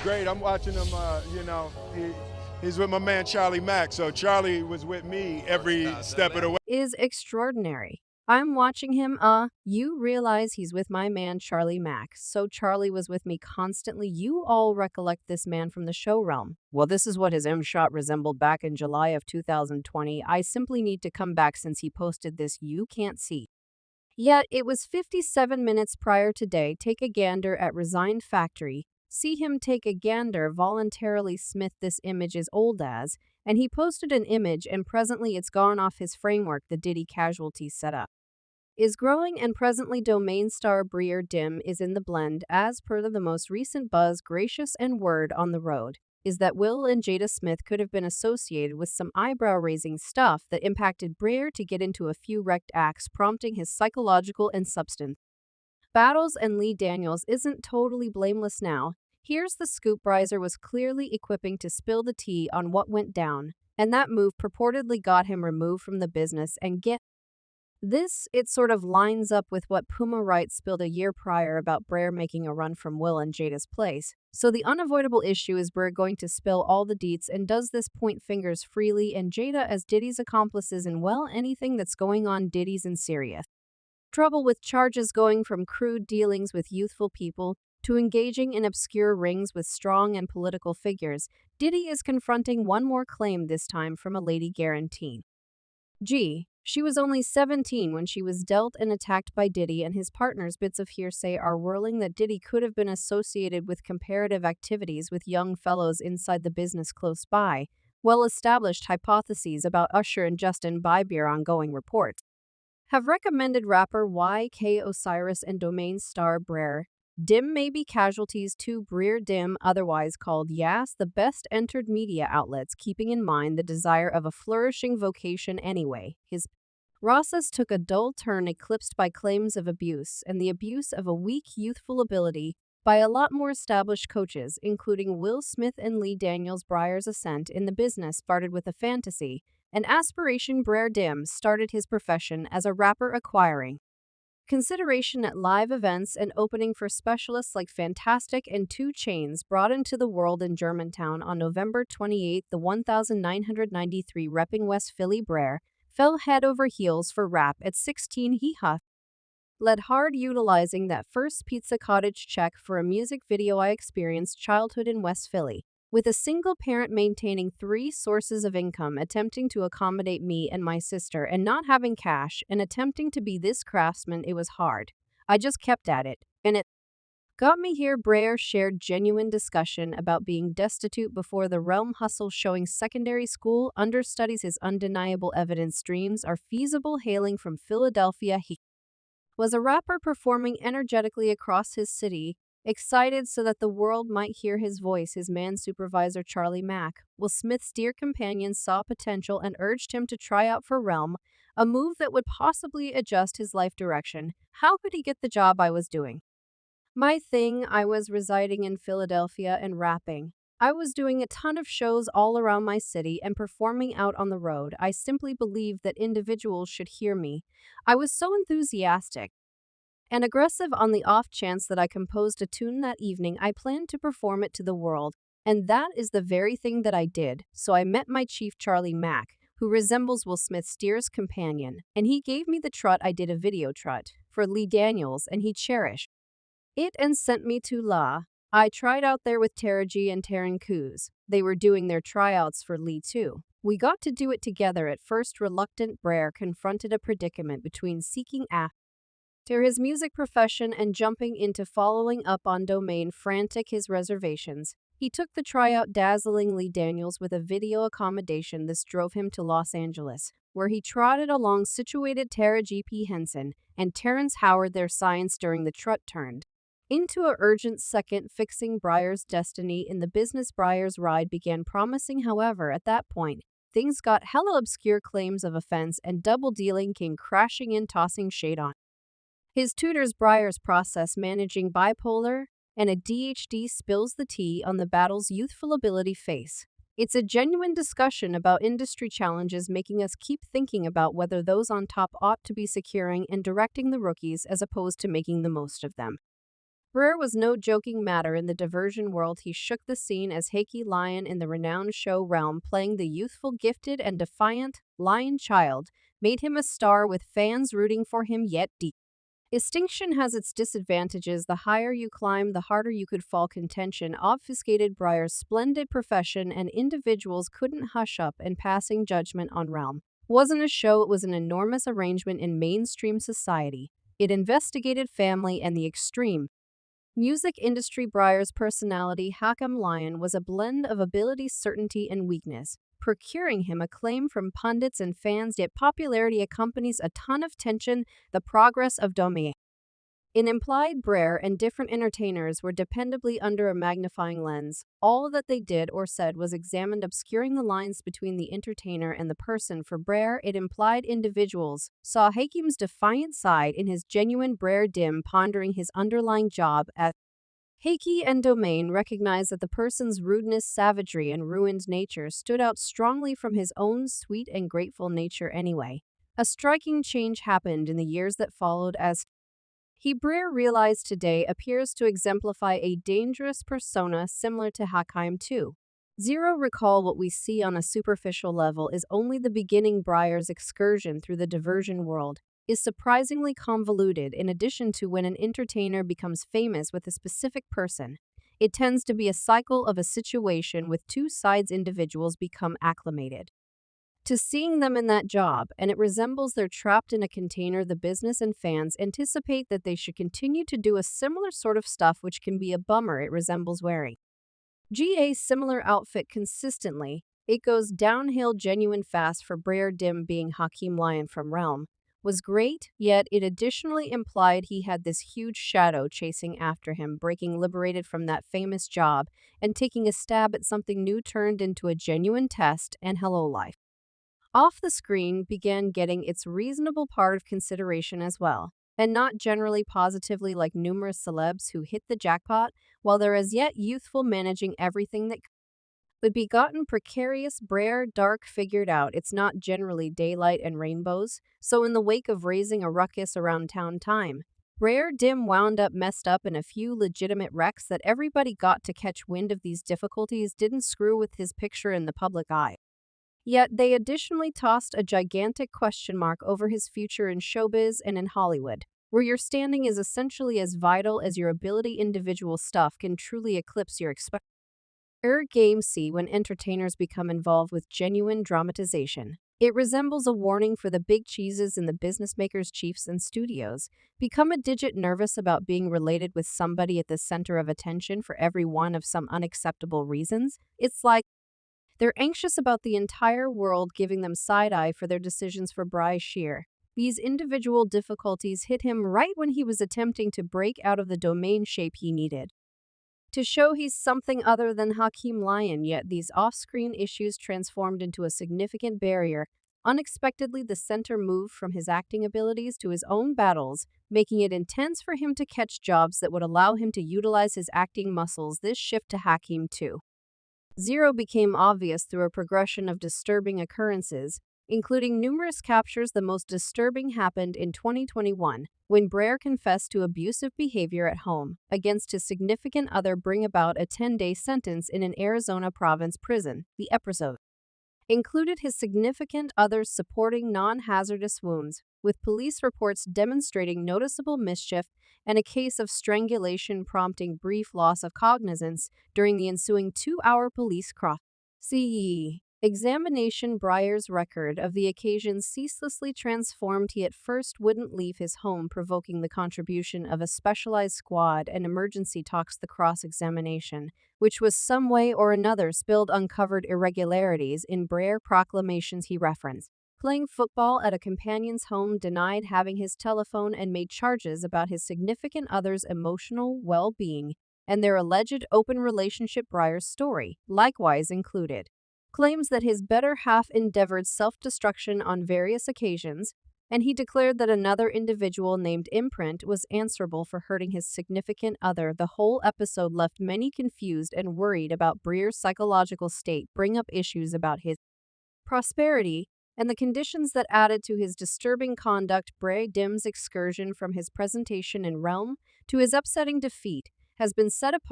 great. I'm watching him, he's with my man Charlie Mack. So Charlie was with me every step of the way. Is extraordinary. I'm watching him, you realize he's with my man Charlie Mack. So Charlie was with me constantly. You all recollect this man from the show realm. Well, this is what his M shot resembled back in July of 2020. I simply need to come back since he posted this you can't see. Yet it was 57 minutes prior today. Take a gander at Resigned Factory. See him take a gander voluntarily. Smith, this image is old as, and he posted an image and presently it's gone off his framework. The Diddy casualty setup is growing and presently domain star Bryshere Dim is in the blend. As per the most recent buzz, gracious and word on the road is that Will and Jada Smith could have been associated with some eyebrow-raising stuff that impacted Bryshere to get into a few wrecked acts, prompting his psychological and substance battles. And Lee Daniels isn't totally blameless now. Here's the scoop. Bryshere was clearly equipping to spill the tea on what went down, and that move purportedly got him removed from the business. And get this, it sort of lines up with what Puma Wright spilled a year prior about Bryshere making a run from Will and Jada's place. So the unavoidable issue is Bryshere going to spill all the deets, and does this point fingers freely and Jada as Diddy's accomplices in, well, anything that's going on. Diddy's in serious trouble with charges going from crude dealings with youthful people to engaging in obscure rings with strong and political figures. Diddy is confronting one more claim, this time from a lady guarantee. She was only 17 when she was dealt and attacked by Diddy and his partners. Bits of hearsay are whirling that Diddy could have been associated with comparative activities with young fellows inside the business close by. Well-established hypotheses about Usher and Justin Bieber. Ongoing reports have recommended rapper YK Osiris and domain star Bryshere Dim may be casualties to. Bryshere Dim, otherwise called Yas, the best entered media outlets, keeping in mind the desire of a flourishing vocation anyway. His process took a dull turn, eclipsed by claims of abuse and the abuse of a weak youthful ability by a lot more established coaches, including Will Smith and Lee Daniels. Bryshere's ascent in the business started with a fantasy, an aspiration. Bryshere Dim started his profession as a rapper, acquiring consideration at live events and opening for specialists like Fantastic and 2 Chainz. Brought into the world in Germantown on November 28, the 1993, repping West Philly, Bryshere fell head over heels for rap at 16. He led hard, utilizing that first Pizza Cottage check for a music video. I experienced childhood in West Philly with a single parent maintaining 3 sources of income, attempting to accommodate me and my sister and not having cash, and attempting to be this craftsman. It was hard. I just kept at it, and it got me here. Bryshere shared genuine discussion about being destitute before the realm hustle, showing secondary school understudies. His undeniable evidence streams are feasible. Hailing from Philadelphia, he was a rapper performing energetically across his city, excited so that the world might hear his voice. His man supervisor Charlie Mack, Will Smith's dear companion, saw potential and urged him to try out for Realm, a move that would possibly adjust his life direction. How could he get the job I was doing? My thing. I was residing in Philadelphia and rapping. I was doing a ton of shows all around my city and performing out on the road. I simply believed that individuals should hear me. I was so enthusiastic and aggressive. On the off chance that I composed a tune that evening, I planned to perform it to the world, and that is the very thing that I did. So I met my chief, Charlie Mack, who resembles Will Smith's dearest companion, and he gave me the trut. I did a video trut for Lee Daniels, and he cherished it and sent me to La. I tried out there with Taraji and Taryn Kuz. They were doing their tryouts for Lee too. We got to do it together. At first reluctant, Bryshere confronted a predicament between seeking after his music profession and jumping into following up on domain. Frantic his reservations, he took the tryout, dazzling Lee Daniels with a video accommodation. This drove him to Los Angeles, where he trotted along situated Taraji P. Henson and Terrence Howard. Their science during the trot turned into a urgent second, fixing Bryshere's destiny in the business. Bryshere's ride began promising, however, at that point, things got hella obscure. Claims of offense and double dealing came crashing in, tossing shade on his tutors. Bryshere's process, managing bipolar and ADHD, spills the tea on the battle's youthful ability face. It's a genuine discussion about industry challenges, making us keep thinking about whether those on top ought to be securing and directing the rookies as opposed to making the most of them. Bryshere was no joking matter in the diversion world. He shook the scene as Hakey Lion in the renowned show realm, playing the youthful, gifted, and defiant lion child, made him a star with fans rooting for him yet deep. Distinction has its disadvantages. The higher you climb, the harder you could fall. Contention obfuscated Bryshere's splendid profession, and individuals couldn't hush up and passing judgment on realm. Wasn't a show, it was an enormous arrangement in mainstream society. It investigated family and the extreme music industry. Bryshere's personality, Hakam Lion, was a blend of ability, certainty, and weakness, procuring him acclaim from pundits and fans, yet popularity accompanies a ton of tension, the progress of domain. In implied, Bryshere and different entertainers were dependably under a magnifying lens. All that they did or said was examined, obscuring the lines between the entertainer and the person. For Bryshere, it implied individuals saw Hakim's defiant side in his genuine Bryshere dim, pondering his underlying job at Hakey and Domain recognized that the person's rudeness, savagery, and ruined nature stood out strongly from his own sweet and grateful nature anyway. A striking change happened in the years that followed as Bryshere realized today appears to exemplify a dangerous persona similar to Hakim too. Zero recall what we see on a superficial level is only the beginning. Bryshere's excursion through the diversion world is surprisingly convoluted. In addition to when an entertainer becomes famous with a specific person, it tends to be a cycle of a situation with two sides. Individuals become acclimated to seeing them in that job, and it resembles they're trapped in a container. The business and fans anticipate that they should continue to do a similar sort of stuff, which can be a bummer. It resembles wearing a similar outfit consistently. It goes downhill genuine fast. For Bryshere, Dim being Hakim Lion from Realm was great, yet it additionally implied he had this huge shadow chasing after him. Breaking liberated from that famous job and taking a stab at something new turned into a genuine test, and hello life off the screen began getting its reasonable part of consideration as well, and not generally positively like numerous celebs who hit the jackpot while they're as yet youthful, managing everything that would be gotten precarious. Bryshere dark figured out it's not generally daylight and rainbows, so in the wake of raising a ruckus around town time, Bryshere Dim wound up messed up in a few legitimate wrecks that everybody got to catch wind of. These difficulties didn't screw with his picture in the public eye. Yet they additionally tossed a gigantic question mark over his future in showbiz and in Hollywood, where your standing is essentially as vital as your ability. Individual stuff can truly eclipse your expectations. Game C. When entertainers become involved with genuine dramatization, it resembles a warning for the big cheeses in the business makers, chiefs, and studios. Become a digit nervous about being related with somebody at the center of attention for every one of some unacceptable reasons. It's like they're anxious about the entire world giving them side-eye for their decisions. For Bryshere, these individual difficulties hit him right when he was attempting to break out of the domain shape he needed to show he's something other than Hakim Lion. Yet these off-screen issues transformed into a significant barrier. Unexpectedly, the center moved from his acting abilities to his own battles, making it intense for him to catch jobs that would allow him to utilize his acting muscles. This shift to Hakim 2.0 became obvious through a progression of disturbing occurrences, including numerous captures. The most disturbing happened in 2021, when Bryshere confessed to abusive behavior at home against his significant other, bring about a 10-day sentence in an Arizona province prison. The episode included his significant other's supporting non-hazardous wounds, with police reports demonstrating noticeable mischief and a case of strangulation prompting brief loss of cognizance during the ensuing 2-hour police examination. Bryshere's record of the occasion ceaselessly transformed. He at first wouldn't leave his home, provoking the contribution of a specialized squad and emergency talks. The cross-examination, which was some way or another spilled, uncovered irregularities in Bryshere proclamations. He referenced playing football at a companion's home, denied having his telephone, and made charges about his significant other's emotional well-being and their alleged open relationship. Bryshere's story likewise included claims that his better half endeavored self-destruction on various occasions, and he declared that another individual named Imprint was answerable for hurting his significant other. The whole episode left many confused and worried about Bryshere's psychological state, bring up issues about his prosperity and the conditions that added to his disturbing conduct. Bray Dim's excursion from his presentation in Realm to his upsetting defeat has been set apart